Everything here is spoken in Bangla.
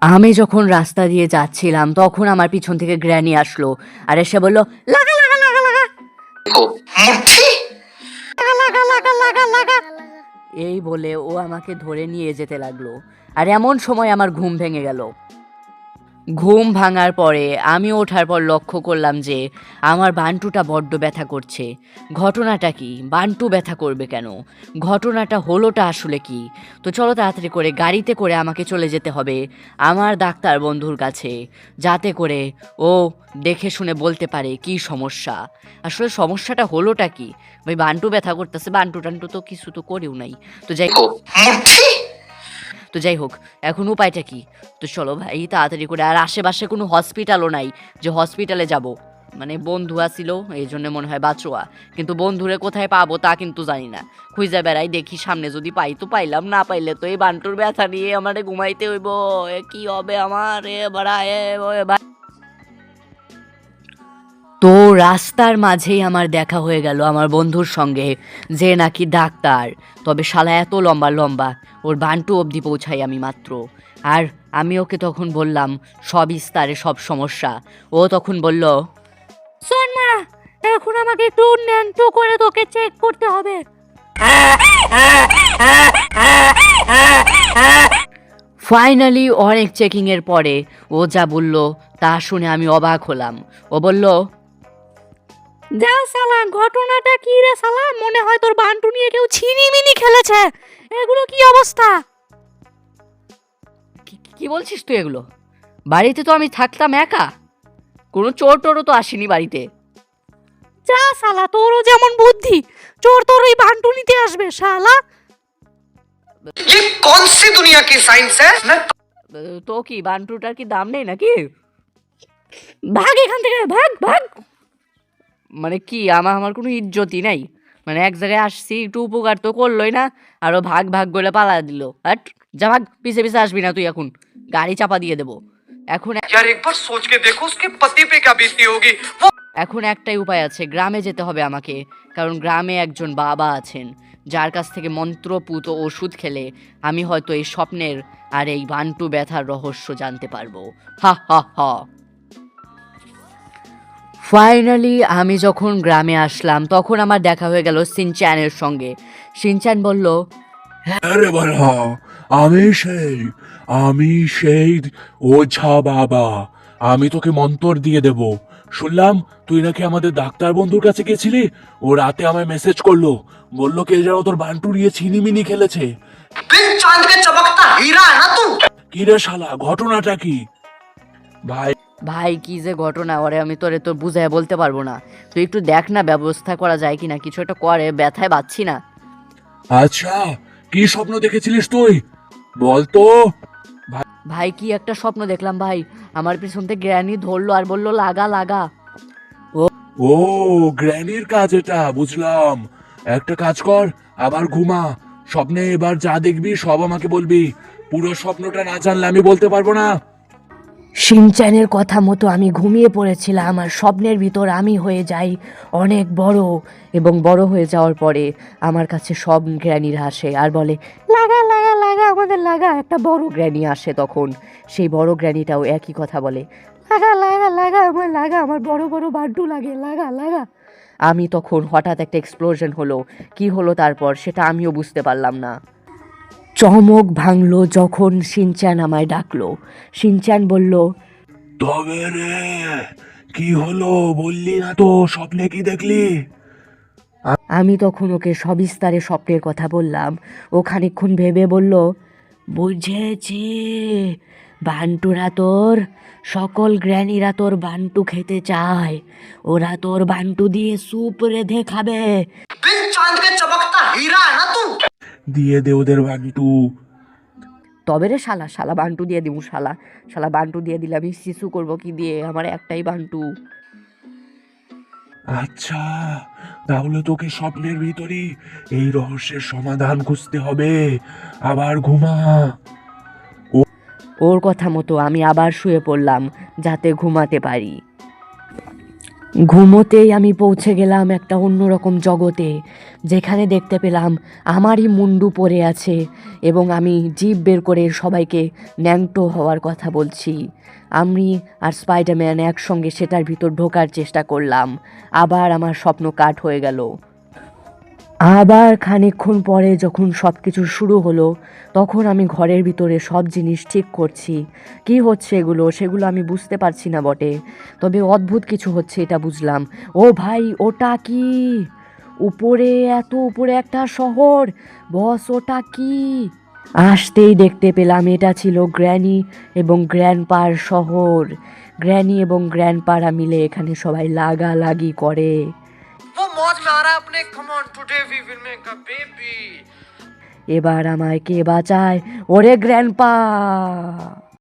আমি যখন রাস্তা দিয়ে যাচ্ছিলাম তখন আমার পিছন থেকে গ্র্যানি আসলো আর এসে বলল, লাগা লাগা লাগা লাগা মুঠি লাগা লাগা লাগা লাগা। এই বলে ও আমাকে ধরে নিয়ে যেতে লাগলো। আর এমন সময় আমার ঘুম ভেঙে গেল। ঘুম ভাঙার পরে আমি ওঠার পর লক্ষ্য করলাম যে আমার বান্টুটা বড্ড ব্যথা করছে। ঘটনাটা কি? বান্টু ব্যথা করবে কেন? ঘটনাটা হলোটা আসলে কি? তো চলো তাড়াতাড়ি করে গাড়িতে করে আমাকে চলে যেতে হবে আমার ডাক্তার বন্ধুর কাছে, যাতে করে ও দেখে শুনে বলতে পারে কি সমস্যা। আসলে সমস্যাটা হলোটা কি? ভাই বান্টু ব্যথা করতেছে, বান্টু টান্টু তো কিছু তো করেও নাই। তো যাই হোক এখন উপায়টা কি? তো চলো ভাই তাড়াতাড়ি করে। আর আশেপাশে কোনো হসপিটালও নাই যে হসপিটালে যাব। মানে বন্ধু আসিল এই জন্য মনে হয় বাঁচোয়া, কিন্তু বন্ধুরে কোথায় পাবো তা কিন্তু জানি না। খুঁজে বেড়াই, দেখি সামনে যদি পাই তো পাইলাম, না পাইলে তো এই বান্টুর ব্যথা নিয়ে আমারে ঘুমাইতে হইব। কি হবে আমার এ বাড়া তো রাস্তার মাঝেই আমার দেখা হয়ে গেল আমার বন্ধুর সঙ্গে, যে নাকি ডাক্তার। তবে শালা এত লম্বা লম্বা, ওর বান্টু অবধি পৌঁছাই আমি মাত্র। আর আমি ওকে তখন বললাম সবিস্তারে সব সমস্যা। ও তখন বলল, শোন মা, এখন আমাকে একটু ন্যাংটো করে তোকে চেক করতে হবে। ফাইনালি অনেক চেকিংয়ের পরে ও যা বলল তা শুনে আমি অবাক হলাম। ও বলল, যা শালা, ঘটনাটা কি রে শালা? মনে হয় তোর বান্টু নিয়ে কেউ ছিনিমিনি খেলেছে। এগুলো কি অবস্থা? কি বলছিস তুই এগুলো? বাড়িতে তো আমি থাকতাম একা, কোনো চোর টোরও তো আসেনি বাড়িতে। যা শালা, তোরও যেমন বুদ্ধি, চোর তোর ওই বান্টু নিতে আসবে শালা। ये कौन सी दुनिया की साइंस है তো কি বান্টুটার কি দাম নেই নাকি? ভাগ এখান থেকে, ভাগ ভাগ। মানে কি আমার কোনো ইজ্জতই নাই? মানে এক জায়গায় আসছি, একটু উপকার তো করলোই না, আরো ভাগ ভাগ করে পালা দিল। হাট, যা ভাগ, পিছে পিছে আসবি না তুই, এখন গাড়ি চাপা দিয়ে দেবো। এখন यार एक बार सोच के देखो उसके पति पे क्या बीतती होगी वो এখন একটাই উপায় আছে, গ্রামে যেতে হবে আমাকে। কারণ গ্রামে একজন বাবা আছেন যার কাছ থেকে মন্ত্রপুত ওষুধ খেলে আমি হয়তো এই স্বপ্নের আর এই বান্টু ব্যথার রহস্য জানতে পারবো। হা হা হা। ফাইনালি আমি যখন গ্রামে আসলাম তখন আমার দেখা হয়ে গেল সিনচ্যানের সঙ্গে। সিনচ্যান বলল, আরে বলো, আমি সেই ওঝা বাবা। আমি তোকে মন্তর দিয়ে দেব। শুনলাম তুই নাকি আমাদের ডাক্তার বন্ধুর কাছে গেছিলি। ও রাতে আমায় মেসেজ করলো, বললো কে যেন তোর বান্টু নিয়ে ছিনিমিনি খেলেছে। बिन चांद के चमकता हीरा है ना तू কি রে শালা, ঘটনাটা কি? ভাই ভাই কি যে ঘটনা, ওরে আমি তোরে তো বুঝায় বলতে পারবো না। তুই একটু দেখ না ব্যবস্থা করা যায় কিনা, কিছু একটা করে, ব্যথায় বাঁচছি না। আচ্ছা, কি স্বপ্ন দেখেছিলিস তুই বল তো? ভাই কি একটা স্বপ্ন দেখলাম ভাই, আমার পিছন থেকে গ্র্যানি ধরলো আর বললো লাগা লাগা। ও, গ্র্যানির কাজ এটা, বুঝলাম। একটা কাজ কর, আবার ঘুমা। স্বপ্নে এবার যা দেখবি সব আমাকে বলবি। পুরো স্বপ্নটা না জানলে আমি বলতে পারবো না। সিনচ্যানের কথা মতো আমি ঘুমিয়ে পড়েছিলাম আর স্বপ্নের ভিতর আমি হয়ে যাই অনেক বড়। এবং বড় হয়ে যাওয়ার পরে আমার কাছে সব গ্র্যানিরা আসে আর বলে, লাগা লাগা লাগা, আমাদের লাগা। একটা বড় গ্র্যানি আসে তখন, সেই বড় গ্র্যানিটাও একই কথা বলে, লাগা লাগা লাগা, আমার লাগা, আমার বড় বড় বাড্ডু লাগে, লাগা লাগা। আমি তখন হঠাৎ একটা এক্সপ্লোশন হলো, কি হলো তারপর সেটা আমিও বুঝতে পারলাম না। চমক ভাঙলো যখন সিনচ্যান আমায় ডাকলো। সিনচ্যান বলল, তবে রে, কি হলো বললি না তো? স্বপ্নে কি দেখলি? আমি তখন ওকে সবিস্তারে স্বপ্নের কথা বললাম। ও খানিকক্ষণ ভেবে বলল, বুঝেছি, বান্টুরা তোর, সকল গ্র্যানিরা তোর বান্টু খেতে চায়। ওরা তোর বান্টু দিয়ে স্যুপ রেঁধে খাবে। बिन चांद के चमकता हीरा है ना तू দিয়ে দে ওদের বান্টু। তবে রে শালা, শালা বান্টু দিয়ে দিব, শালা শালা বান্টু দিয়ে দিলে আমি শিশু করবো কি দিয়ে? আমার একটাই বান্টু। আচ্ছা, তাহলে তোকে স্বপ্নের ভিতরেই এই রহস্যের সমাধান খুঁজতে হবে। আবার ঘুমা। ওর কথা মতো আমি আবার শুয়ে পড়লাম যাতে ঘুমাতে পারি। ঘুমোতেই আমি পৌঁছে গেলাম একটা অন্যরকম জগতে, যেখানে দেখতে পেলাম আমারই মুন্ডু পড়ে আছে এবং আমি জিভ বের করে সবাইকে ন্যাংটো হওয়ার কথা বলছি। আমি আর স্পাইডারম্যান একসঙ্গে সেটার ভিতর ঢোকার চেষ্টা করলাম। আবার আমার স্বপ্ন কাট হয়ে গেল। আবার খানিকক্ষণ পরে যখন সব কিছু শুরু হলো, তখন আমি ঘরের ভিতরে সব জিনিস ঠিক করছি। কি হচ্ছে সেগুলো আমি বুঝতে পারছি না বটে, তবে অদ্ভুত কিছু হচ্ছে এটা বুঝলাম। ও ভাই, ওটা কি? উপরে, এত উপরে একটা শহর! বস, ওটা কি? আসতেই দেখতে পেলাম এটা ছিল গ্র্যানি এবং গ্র্যান্ডপার শহর। গ্র্যানি এবং গ্র্যান্ডপারা মিলে এখানে সবাই লাগালাগি করে। वो मौज में आ रहा है अपने come on today we will make a baby. এবার আমায় কে বাঁচায়? ওরে গ্র্যান্ডপা!